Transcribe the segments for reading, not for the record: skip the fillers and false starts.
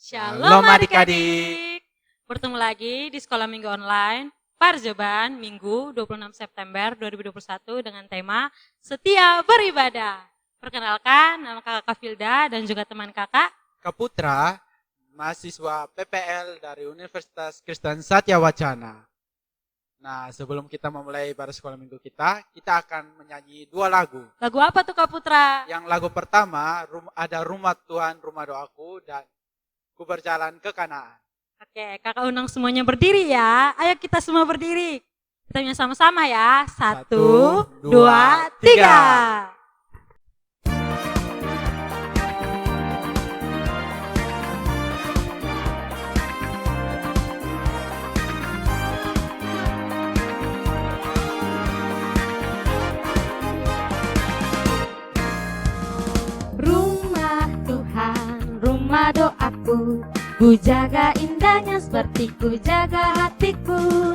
Shalom adik-adik. Bertemu lagi di Sekolah Minggu Online Parjeban Minggu 26 September 2021 dengan tema Setia Beribadah. Perkenalkan, nama kakak Kafilda dan juga teman kakak Kaputra, mahasiswa PPL dari Universitas Kristen Satya Wacana. Nah, sebelum kita memulai pada sekolah minggu kita akan menyanyi dua lagu. Lagu apa tuh Kak Putra? Yang lagu pertama ada Rumah Tuhan, Rumah Doaku, dan Ku Berjalan ke Kanaan. Oke, kakak undang semuanya berdiri ya. Ayo kita semua berdiri. Kita nyanyi sama-sama ya. 1, 2, 3. Rumah Tuhan, rumah doaku, ku jaga indahnya seperti ku jaga hatiku.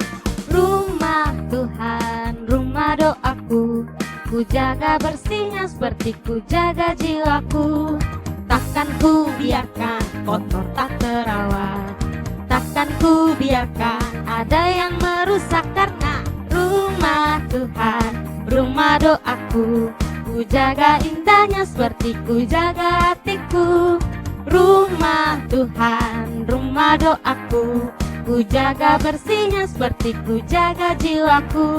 Rumah Tuhan, rumah doaku, ku jaga bersihnya seperti ku jaga jiwaku. Takkan ku biarkan kotor tak terawat, takkan ku biarkan ada yang merusak, karena rumah Tuhan, rumah doaku, ku jaga indahnya seperti ku jaga hatiku. Rumah Tuhan, rumah doaku, ku jaga bersihnya seperti ku jaga jiwaku.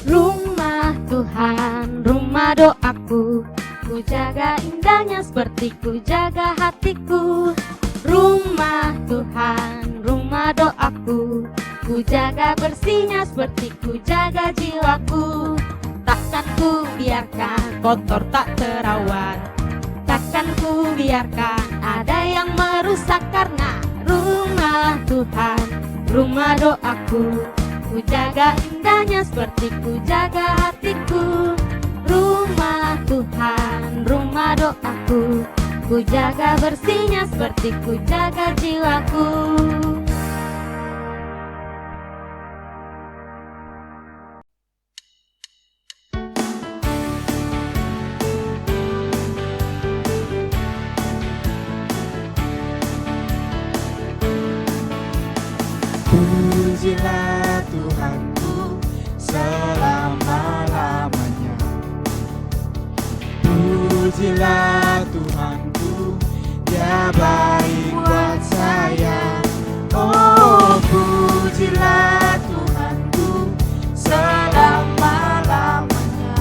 Rumah Tuhan, rumah doaku, ku jaga indahnya seperti ku jaga hatiku. Rumah Tuhan, rumah doaku, ku jaga bersihnya seperti ku jaga jiwaku. Takkan ku biarkan kotor tak terawat, takkan ku biarkan ada yang merusak, karena rumah Tuhan, rumah doaku, ku jaga indahnya seperti ku jaga hatiku. Rumah Tuhan, rumah doaku, ku jaga bersihnya seperti ku jaga jiwaku. Pujilah Tuhanku selama-lamanya. Pujilah Tuhanku, Dia baik buat saya. Oh, pujilah Tuhanku selama-lamanya.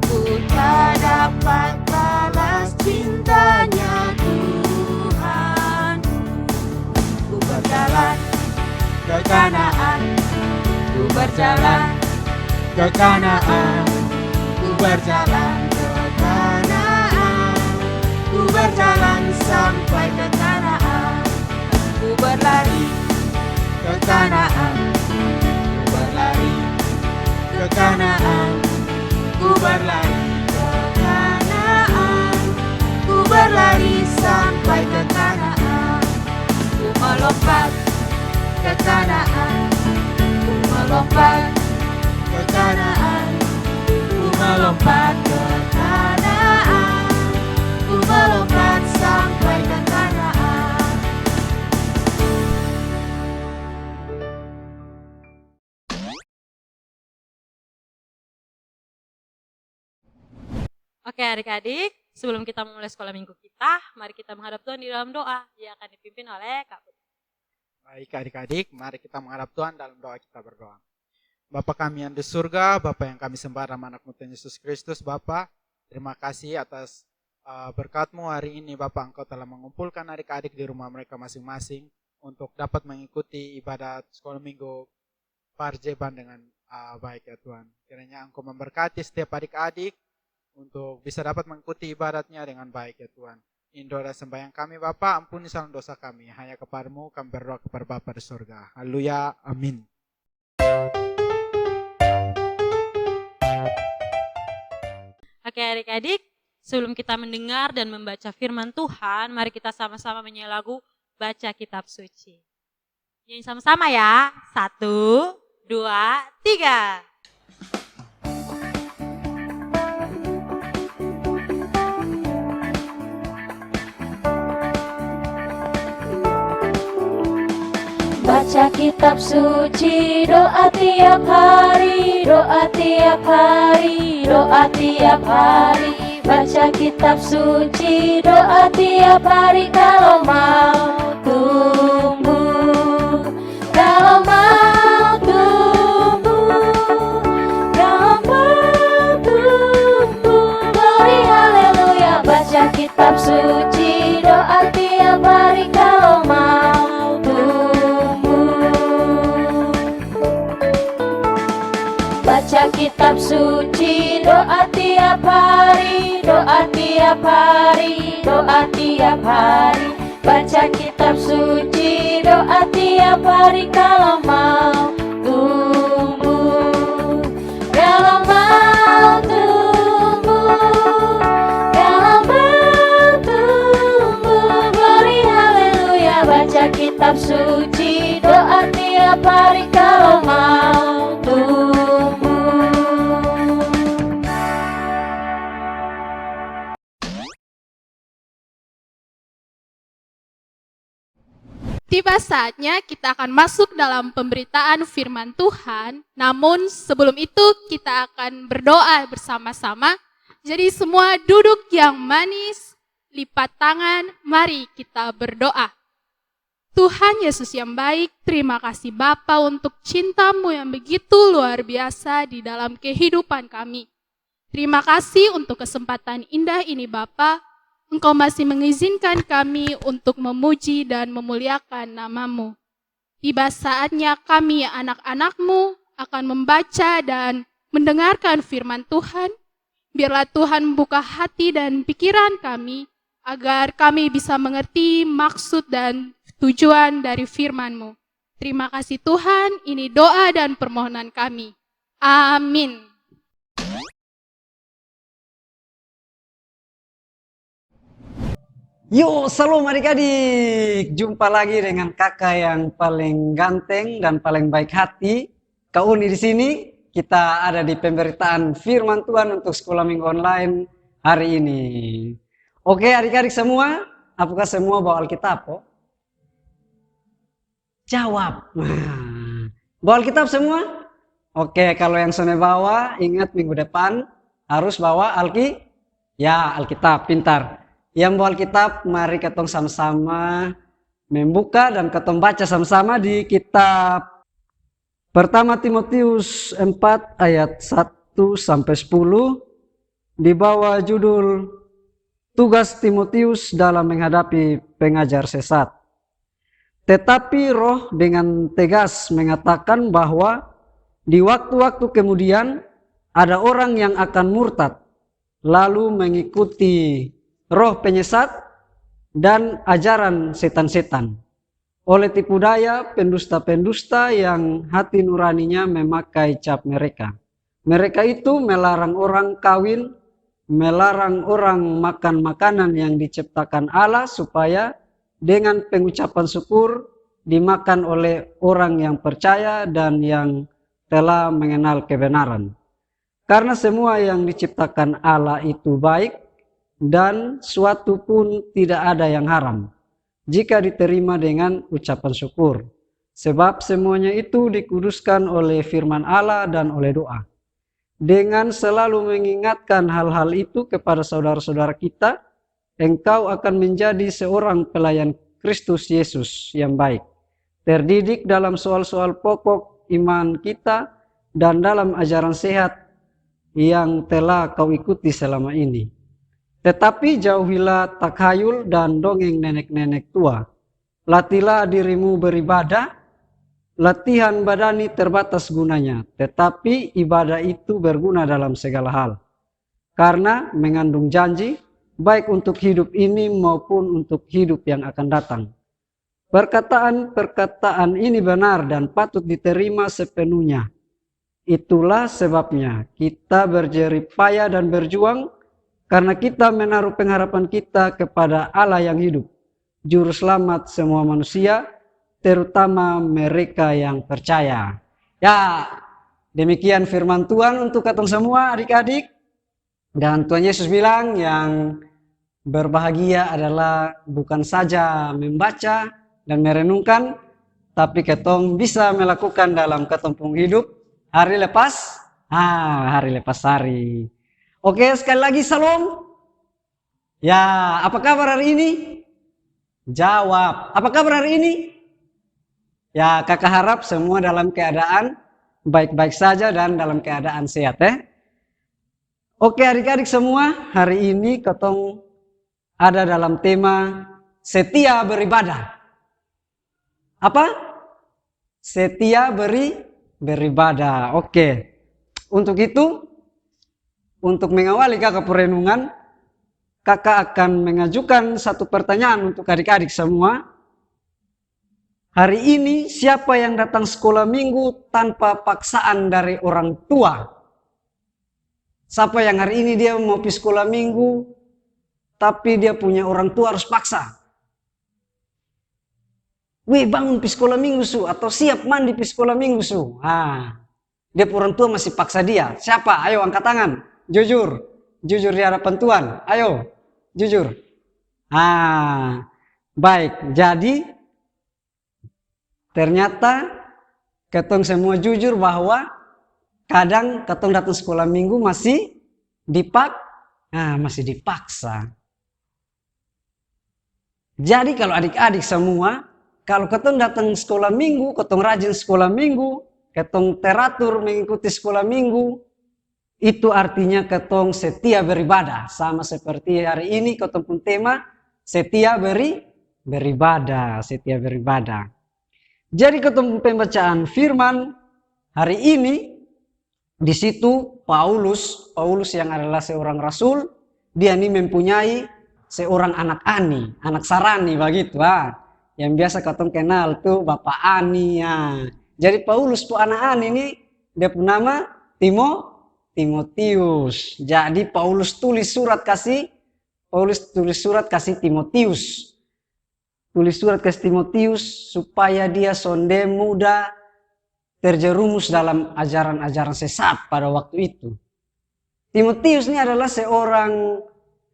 Ku tak dapat balas cintanya Tuhan. Ku berjalan ke Kanaan, ku berjalan ke Kanaan, ku berjalan ke Kanaan, ku berjalan sampai ke Kanaan, ku berlari ke Kanaan, ku berlari ke Kanaan, ku berlari ke Kanaan, ku berlari sampai ke Kanaan, ku melompat ke Kanaan, ku melompat ke Kanaan, ku melompat ke Kanaan, ku melompat sampai ke Kanaan. Oke adik-adik, sebelum kita memulai sekolah minggu kita, mari kita menghadap Tuhan di dalam doa yang akan dipimpin oleh Kak Putra. Baik adik-adik, mari kita menghadap Tuhan dalam doa. Kita berdoa. Bapa kami yang di surga, Bapa yang kami sembah dalam anak-Mu Tuhan Yesus Kristus, Bapa, terima kasih atas berkat-Mu hari ini, Bapa. Engkau telah mengumpulkan adik-adik di rumah mereka masing-masing untuk dapat mengikuti ibadat sekolah minggu Parjeban dengan baik ya Tuhan. Kiranya Engkau memberkati setiap adik-adik untuk bisa dapat mengikuti ibadatnya dengan baik ya Tuhan. Ini doa sembahyang kami Bapa, ampuni salah dosa kami. Hanya kepada-Mu kami berdoa kepada Bapa di surga. Haleluya, amin. Oke adik-adik, Sebelum kita mendengar dan membaca firman Tuhan, mari kita sama-sama menyanyi lagu Baca Kitab Suci. Nyanyi sama-sama ya. 1, 2, 3. Baca kitab suci, doa tiap hari, doa tiap hari, doa tiap hari. Baca kitab suci, doa tiap hari kalau mau tumbuh, kalau mau tumbuh, kalau mau tumbuh. Glory haleluya. Baca kitab suci, doa tiap hari kalau mau tumbuh. Baca kitab suci, doa tiap hari, doa tiap hari, doa tiap hari. Baca kitab suci, doa tiap hari kalau mau tumbuh, kalau mau tumbuh, kalau mau tumbuh. Glory haleluya. Baca kitab suci, doa tiap hari kalau mau tumbuh. Tiba saatnya kita akan masuk dalam pemberitaan firman Tuhan. Namun sebelum itu kita akan berdoa bersama-sama. Jadi semua duduk yang manis, lipat tangan, mari kita berdoa. Tuhan Yesus yang baik, terima kasih Bapa untuk cinta-Mu yang begitu luar biasa di dalam kehidupan kami. Terima kasih untuk kesempatan indah ini Bapa. Engkau masih mengizinkan kami untuk memuji dan memuliakan nama-Mu. Tiba saatnya kami anak-anak-Mu akan membaca dan mendengarkan firman Tuhan. Biarlah Tuhan buka hati dan pikiran kami, agar kami bisa mengerti maksud dan tujuan dari firman-Mu. Terima kasih Tuhan, ini doa dan permohonan kami. Amin. Yo, salam adik-adik. Jumpa lagi dengan kakak yang paling ganteng dan paling baik hati. Kak Uni di sini. Kita ada di pemberitaan firman Tuhan untuk sekolah minggu online hari ini. Oke, adik-adik semua, apakah semua bawa Alkitab? Jawab. Bawa Alkitab semua? Oke, kalau yang sudah bawa, ingat minggu depan harus bawa Alkitab, pintar. Yang bawa Alkitab, mari ketong sama-sama membuka dan ketong baca sama-sama di kitab Pertama Timotius 4 ayat 1-10 di bawah judul Tugas Timotius dalam menghadapi pengajar sesat. Tetapi Roh dengan tegas mengatakan bahwa di waktu-waktu kemudian ada orang yang akan murtad, lalu mengikuti roh penyesat dan ajaran setan-setan. Oleh tipu daya pendusta-pendusta yang hati nuraninya memakai cap mereka. Mereka itu melarang orang kawin, melarang orang makan makanan yang diciptakan Allah supaya dengan pengucapan syukur dimakan oleh orang yang percaya dan yang telah mengenal kebenaran. Karena semua yang diciptakan Allah itu baik dan suatu pun tidak ada yang haram jika diterima dengan ucapan syukur. Sebab semuanya itu dikuduskan oleh firman Allah dan oleh doa. Dengan selalu mengingatkan hal-hal itu kepada saudara-saudara kita, engkau akan menjadi seorang pelayan Kristus Yesus yang baik, terdidik dalam soal-soal pokok iman kita dan dalam ajaran sehat yang telah kau ikuti selama ini. Tetapi jauhilah takhayul dan dongeng nenek-nenek tua. Latihlah dirimu beribadah. Latihan badani terbatas gunanya, tetapi ibadah itu berguna dalam segala hal. Karena mengandung janji, baik untuk hidup ini maupun untuk hidup yang akan datang. Perkataan-perkataan ini benar dan patut diterima sepenuhnya. Itulah sebabnya kita berjerih payah dan berjuang, karena kita menaruh pengharapan kita kepada Allah yang hidup, Juru Selamat semua manusia, terutama mereka yang percaya. Ya, demikian firman Tuhan untuk katong semua adik-adik. Dan Tuhan Yesus bilang yang berbahagia adalah bukan saja membaca dan merenungkan, tapi ketong bisa melakukan dalam ketong hidup hari lepas hari. Oke, sekali lagi salam. Ya, apa kabar hari ini? Jawab, apa kabar hari ini? Ya, kakak harap semua dalam keadaan baik-baik saja dan dalam keadaan sehat Oke adik-adik semua, hari ini ketong ada dalam tema setia beribadah. Apa? Setia beribadah. Oke. Untuk itu, untuk mengawali kakak perenungan, kakak akan mengajukan satu pertanyaan untuk adik-adik semua. Hari ini siapa yang datang sekolah minggu tanpa paksaan dari orang tua? Siapa yang hari ini dia mau pergi sekolah minggu, tapi dia punya orang tua harus paksa? Wih, bangun pergi sekolah minggu su, atau siap mandi pergi sekolah minggu su. Dia orang tua masih paksa dia. Siapa? Ayo angkat tangan. Jujur di hadapan Tuhan. Ayo, jujur. Baik. Jadi ternyata ketong semua jujur bahwa kadang ketong datang sekolah minggu masih dipaksa. Jadi kalau adik-adik semua, kalau ketong datang sekolah minggu, ketong rajin sekolah minggu, ketong teratur mengikuti sekolah minggu, itu artinya ketong setia beribadah. Sama seperti hari ini ketong pun tema setia beribadah. Jadi ketemu pembacaan firman hari ini, di situ Paulus yang adalah seorang rasul, dia ini mempunyai seorang anak Ani, anak Sarani begitu. Yang biasa ketemu kenal tuh Bapak Ani ya. Jadi Paulus tuh anak Ani ini dia pun nama Timotius. Jadi Paulus tulis surat kasih Timotius. Tulis surat ke Timotius supaya dia sonde muda terjerumus dalam ajaran-ajaran sesat pada waktu itu. Timotius ini adalah seorang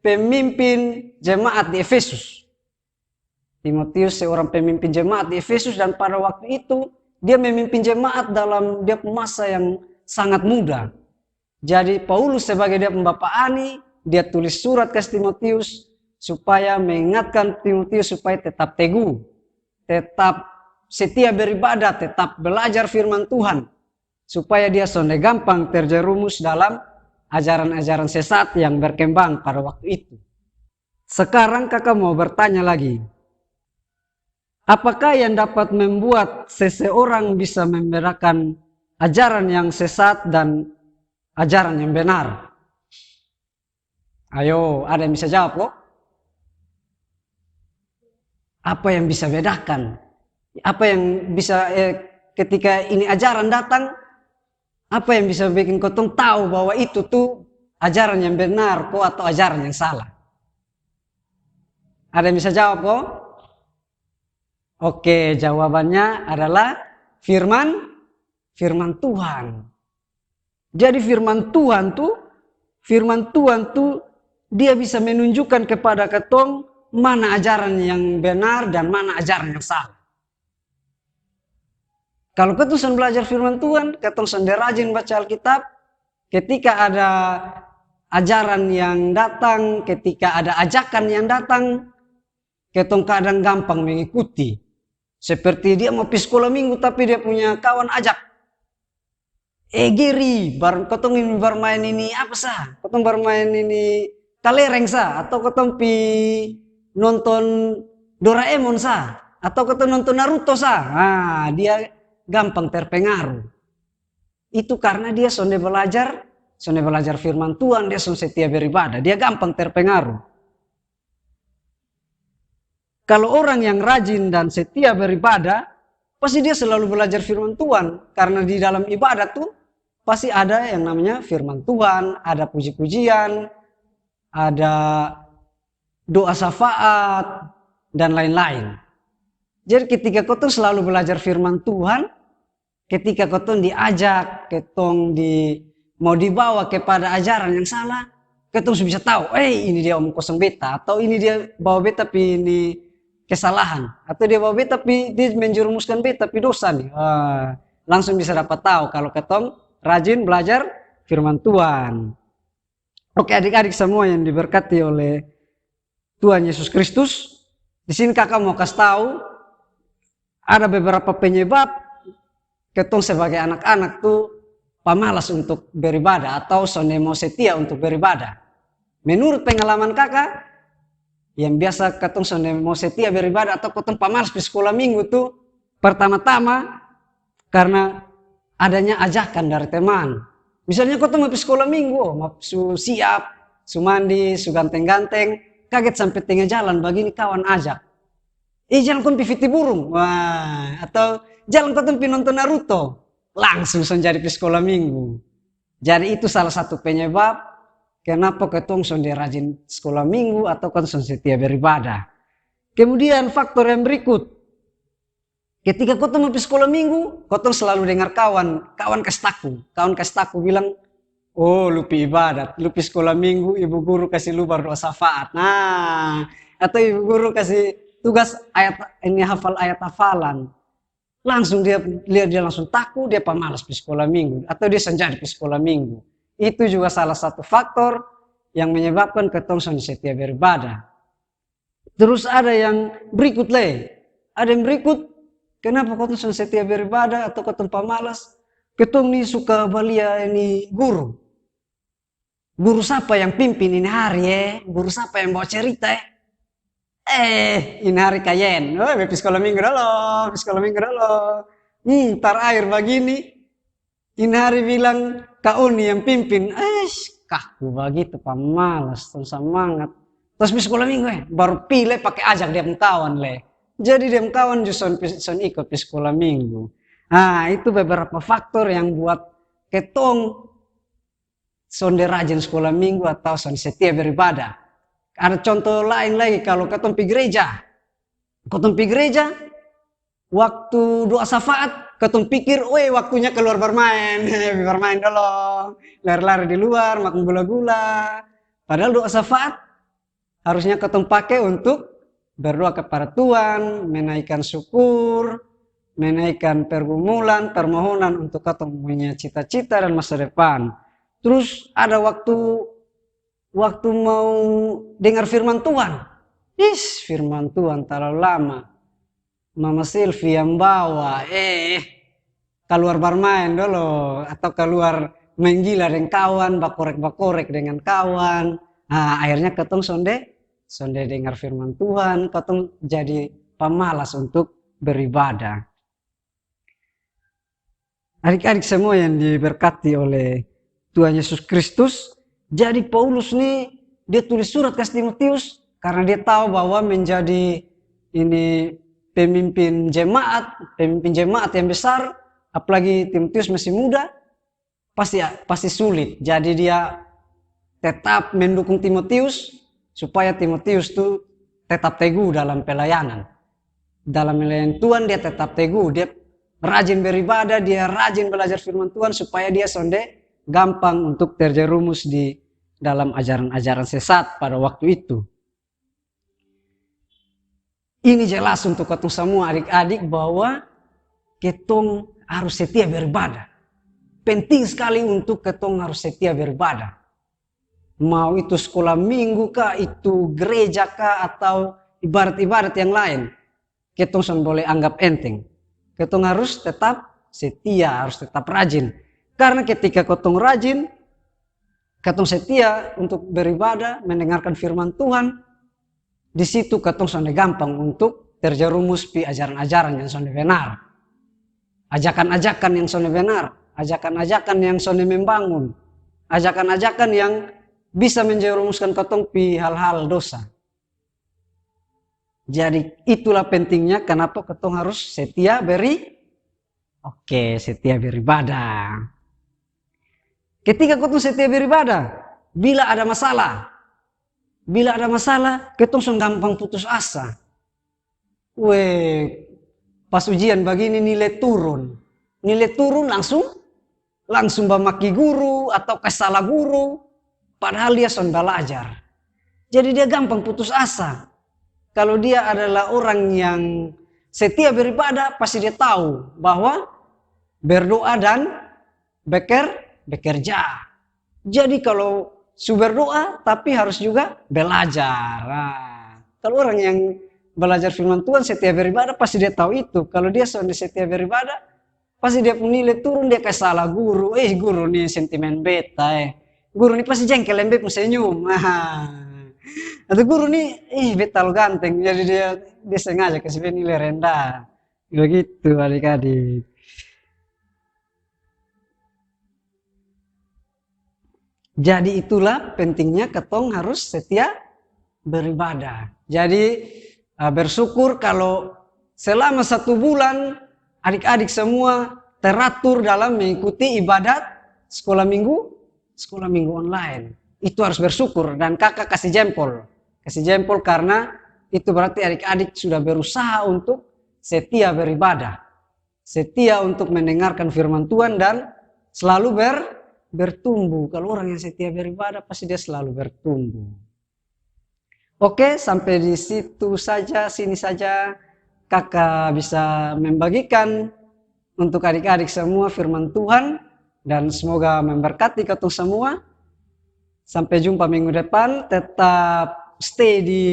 pemimpin jemaat di Efesus. Timotius seorang pemimpin jemaat di Efesus dan pada waktu itu dia memimpin jemaat dalam dia masa yang sangat muda. Jadi Paulus sebagai dia bapak Ani, dia tulis surat ke Timotius supaya mengingatkan Timotius supaya tetap teguh, tetap setia beribadah, tetap belajar firman Tuhan, supaya dia sonde gampang terjerumus dalam ajaran-ajaran sesat yang berkembang pada waktu itu. Sekarang kakak mau bertanya lagi, apakah yang dapat membuat seseorang bisa membedakan ajaran yang sesat dan ajaran yang benar? Ayo, ada yang bisa jawab kok? Apa yang bisa bedakan? Apa yang bisa ketika ini ajaran datang, apa yang bisa bikin kotong tahu bahwa itu tuh ajaran yang benar kok atau ajaran yang salah? Ada yang bisa jawab kok? Oke, jawabannya adalah firman Tuhan. Jadi firman Tuhan tuh dia bisa menunjukkan kepada ketong mana ajaran yang benar dan mana ajaran yang salah. Kalau ketong belajar firman Tuhan, ketong sendiri rajin baca Alkitab, ketika ada ajaran yang datang, ketika ada ajakan yang datang, ketong kadang gampang mengikuti. Seperti dia mau pergi sekolah minggu tapi dia punya kawan ajak. Geri, ketong ini bermain ini apa sah? Ketong bermain ini kalereng sah? Atau ketong pi nonton Doraemon sah? Atau ketong nonton Naruto sah? Dia gampang terpengaruh. Itu karena dia sonde belajar firman Tuhan, dia sonde setia beribadah, dia gampang terpengaruh. Kalau orang yang rajin dan setia beribadah, pasti dia selalu belajar firman Tuhan. Karena di dalam ibadah tuh pasti ada yang namanya firman Tuhan, ada puji-pujian, ada doa syafaat, dan lain-lain. Jadi ketika kotong selalu belajar firman Tuhan, ketika kotong diajak, mau dibawa kepada ajaran yang salah, kotong bisa tahu, ini dia omong kosong beta, atau ini dia bawa beta tapi ini kesalahan, atau dia bawa beta tapi dia menjerumuskan beta tapi dosa nih. Langsung bisa dapat tahu kalau kotong rajin belajar firman Tuhan. Oke, adik-adik semua yang diberkati oleh Tuhan Yesus Kristus, di sini kakak mau kasih tahu ada beberapa penyebab ketong sebagai anak-anak tuh pemalas untuk beribadah atau sonde mau setia untuk beribadah. Menurut pengalaman kakak, yang biasa ketong sonde mau setia beribadah atau ketong pemalas di sekolah minggu tuh pertama-tama karena adanya ajakan dari teman. Misalnya ketong mau di sekolah minggu, mau siap, mandi, ganteng-ganteng, kaget sampai tengah jalan begini kawan ajak. Jalan kon piviti burung, atau jalan kon nonton Naruto, langsung jadi di sekolah minggu. Jadi itu salah satu penyebab kenapa ketong sonde rajin sekolah minggu atau kon sonde setia beribadah. Kemudian faktor yang berikut, ketika ketong mau di sekolah minggu, ketong selalu dengar kawan kasih taku bilang, lupi ibadat, lupi sekolah minggu, ibu guru kasih lu berdoa syafaat. Atau ibu guru kasih tugas hafal ayat hafalan. Langsung dia langsung takut, dia pemalas di sekolah minggu. Atau dia senjadi di sekolah minggu. Itu juga salah satu faktor yang menyebabkan ketong sonde setia beribadah. Terus ada yang berikut Ada yang berikut, kenapa ketong sonde setia beribadah atau ketong pemalas? Ketong nih suka balia ini guru. Guru siapa yang pimpin ini hari Guru siapa yang bawa cerita ini hari kayen. Sekolah minggu dulu. Tar air begini. Ini hari bilang kau nih yang pimpin. Kaku begitu pemalas, semangat. Terus di sekolah minggu baru pilih pakai ajak dia kawan Jadi dia kawan justru ikut di sekolah minggu. Itu beberapa faktor yang buat ketong sonde rajin sekolah minggu atau sonde setia beribadah. Ada contoh lain lagi kalau ketong pergi gereja. Waktu doa syafaat, ketong pikir, waktunya keluar bermain. Bermain dulu, lari-lari di luar, makan gula-gula. Padahal doa syafaat harusnya ketong pakai untuk berdoa kepada Tuhan, menaikkan syukur, menaikkan pergumulan, permohonan untuk ketong punya cita-cita dan masa depan. Terus ada waktu mau dengar firman Tuhan. Firman Tuhan terlalu lama. Mama Silvi yang bawa, keluar bermain dulu. Atau keluar main gila dengan kawan, bakorek-bakorek dengan kawan. Akhirnya ketong sonde dengar firman Tuhan, ketong jadi pemalas untuk beribadah. Adik-adik semua yang diberkati oleh Tuhan Yesus Kristus, jadi Paulus nih dia tulis surat ke Timotius karena dia tahu bahwa menjadi ini pemimpin jemaat yang besar, apalagi Timotius masih muda, pasti sulit. Jadi dia tetap mendukung Timotius supaya Timotius tuh tetap teguh dalam pelayanan. Dalam melayani Tuhan dia tetap teguh, dia rajin beribadah, dia rajin belajar firman Tuhan supaya dia sonde gampang untuk terjerumus di dalam ajaran-ajaran sesat pada waktu itu. Ini jelas untuk ketong semua adik-adik bahwa ketong harus setia beribadah. Penting sekali untuk ketong harus setia beribadah. Mau itu sekolah minggu kah, itu gereja kah, atau ibadat-ibadat yang lain. Ketong boleh anggap enteng. Ketong harus tetap setia, harus tetap rajin. Karena ketika ketong rajin, ketong setia untuk beribadah, mendengarkan firman Tuhan, di situ ketong sonde gampang untuk terjerumus di ajaran-ajaran yang sonde benar. Ajakan-ajakan yang sonde benar, ajakan-ajakan yang sonde membangun, ajakan-ajakan yang bisa menjerumuskan ketong di hal-hal dosa. Jadi itulah pentingnya kenapa ketong harus setia setia beribadah. Ketika ketong setia beribadah, bila ada masalah, Bila ada masalah, ketong langsung gampang putus asa. Weh, pas ujian begini nilai turun. Nilai turun langsung memaki guru atau salah guru. Padahal dia sudah belajar. Jadi dia gampang putus asa. Kalau dia adalah orang yang setia beribadah, pasti dia tahu bahwa berdoa dan bekerja. Jadi kalau berdoa tapi harus juga belajar. Nah, kalau orang yang belajar firman Tuhan setia beribadah pasti dia tahu itu. Kalau dia sudah setia beribadah pasti dia punya nilai turun, dia kayak salah guru. Guru nih sentimen beta. Guru nih pasti jengkel, lembek senyum. Atau guru nih beta lo ganteng. Jadi dia sengaja kasih nilai rendah. Begitu adik-adik. Jadi itulah pentingnya ketong harus setia beribadah. Jadi bersyukur kalau selama 1 bulan adik-adik semua teratur dalam mengikuti ibadat sekolah minggu online. Itu harus bersyukur dan kakak kasih jempol. Kasih jempol karena itu berarti adik-adik sudah berusaha untuk setia beribadah. Setia untuk mendengarkan firman Tuhan dan selalu bertumbuh. Kalau orang yang setia beribadah pasti dia selalu bertumbuh. Oke, sampai di situ saja, sini saja kakak bisa membagikan untuk adik-adik semua firman Tuhan dan semoga memberkati ketong semua. Sampai jumpa minggu depan, tetap stay di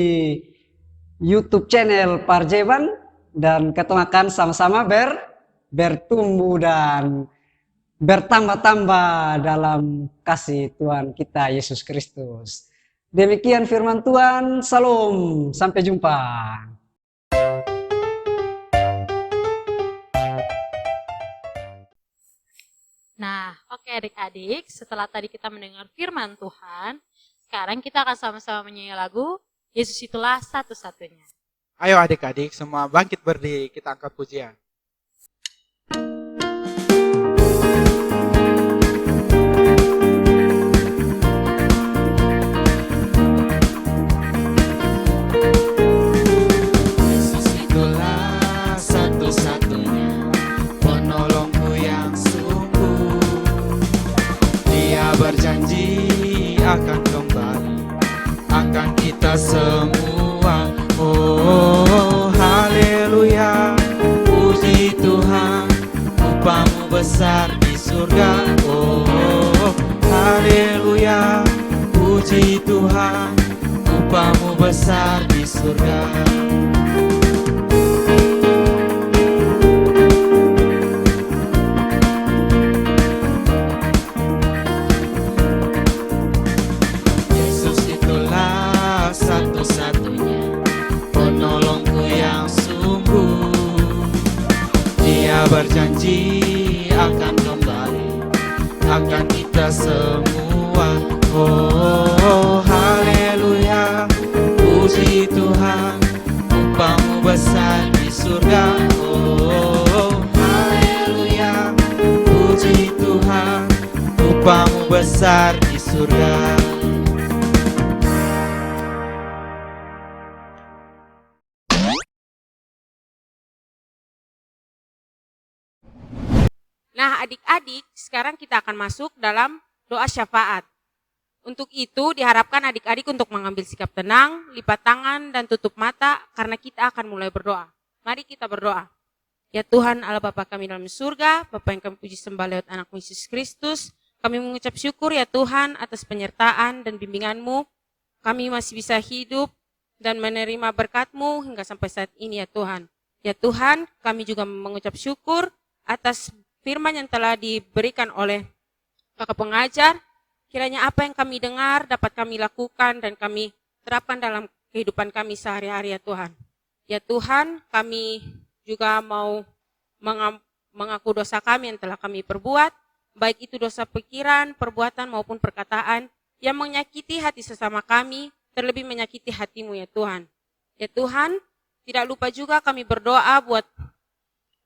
YouTube channel Parjeban dan ketong akan sama-sama bertumbuh dan bertambah-tambah dalam kasih Tuhan kita Yesus Kristus. Demikian firman Tuhan, salam, sampai jumpa. Nah, oke adik-adik, setelah tadi kita mendengar firman Tuhan, sekarang kita akan sama-sama menyanyi lagu Yesus Itulah Satu-Satunya. Ayo adik-adik semua bangkit berdiri, kita angkat pujian. Yesus itulah satu-satunya penolongku yang sungguh. Dia berjanji akan kembali, akan kita semua. Oh, haleluya, puji Tuhan, upamu besar di surga. Oh, haleluya, puji Tuhan, upamu besar di surga. Yesus itulah satu-satunya penolongku yang sungguh. Dia berjanji akan kembali, akan kita semua. Oh, haleluya, puji Tuhan, upamu besar di surga. Oh, haleluya, puji Tuhan, upamu besar di surga. Nah, adik-adik, sekarang kita akan masuk dalam doa syafaat. Untuk itu, diharapkan adik-adik untuk mengambil sikap tenang, lipat tangan, dan tutup mata, karena kita akan mulai berdoa. Mari kita berdoa. Ya Tuhan, Allah Bapa kami dalam surga, Bapa yang kami puji sembah lewat anak Yesus Kristus, kami mengucap syukur ya Tuhan atas penyertaan dan bimbingan-Mu. Kami masih bisa hidup dan menerima berkat-Mu hingga sampai saat ini ya Tuhan. Ya Tuhan, kami juga mengucap syukur atas firman yang telah diberikan oleh kakak pengajar. Kiranya apa yang kami dengar dapat kami lakukan dan kami terapkan dalam kehidupan kami sehari-hari ya Tuhan. Ya Tuhan, kami juga mau mengaku dosa kami yang telah kami perbuat, baik itu dosa pikiran, perbuatan maupun perkataan yang menyakiti hati sesama kami, terlebih menyakiti hati-Mu ya Tuhan. Ya Tuhan, tidak lupa juga kami berdoa buat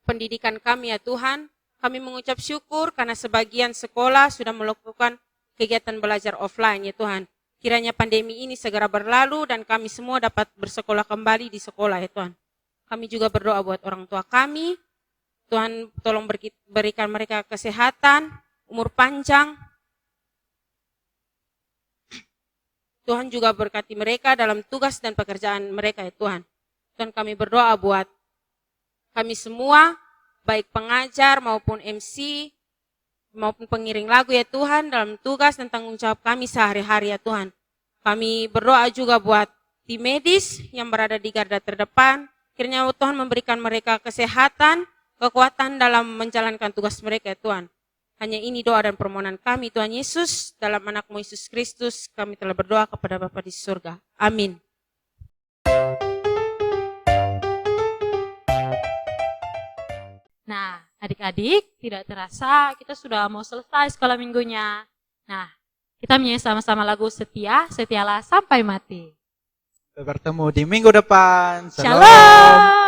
pendidikan kami ya Tuhan. Kami mengucap syukur karena sebagian sekolah sudah melakukan kegiatan belajar offline ya Tuhan. Kiranya pandemi ini segera berlalu dan kami semua dapat bersekolah kembali di sekolah ya Tuhan. Kami juga berdoa buat orang tua kami. Tuhan tolong berikan mereka kesehatan, umur panjang. Tuhan juga berkati mereka dalam tugas dan pekerjaan mereka ya Tuhan. Tuhan kami berdoa buat kami semua, baik pengajar maupun MC, maupun pengiring lagu ya Tuhan, dalam tugas dan tanggung jawab kami sehari-hari ya Tuhan. Kami berdoa juga buat tim medis yang berada di garda terdepan. Kiranya Tuhan memberikan mereka kesehatan, kekuatan dalam menjalankan tugas mereka ya Tuhan. Hanya ini doa dan permohonan kami Tuhan Yesus, dalam anakmu Yesus Kristus kami telah berdoa kepada Bapa di surga. Amin. Nah, adik-adik, tidak terasa kita sudah mau selesai sekolah minggunya. Nah, kita menyanyi sama-sama lagu Setia, Setialah Sampai Mati. Bertemu di minggu depan. Shalom.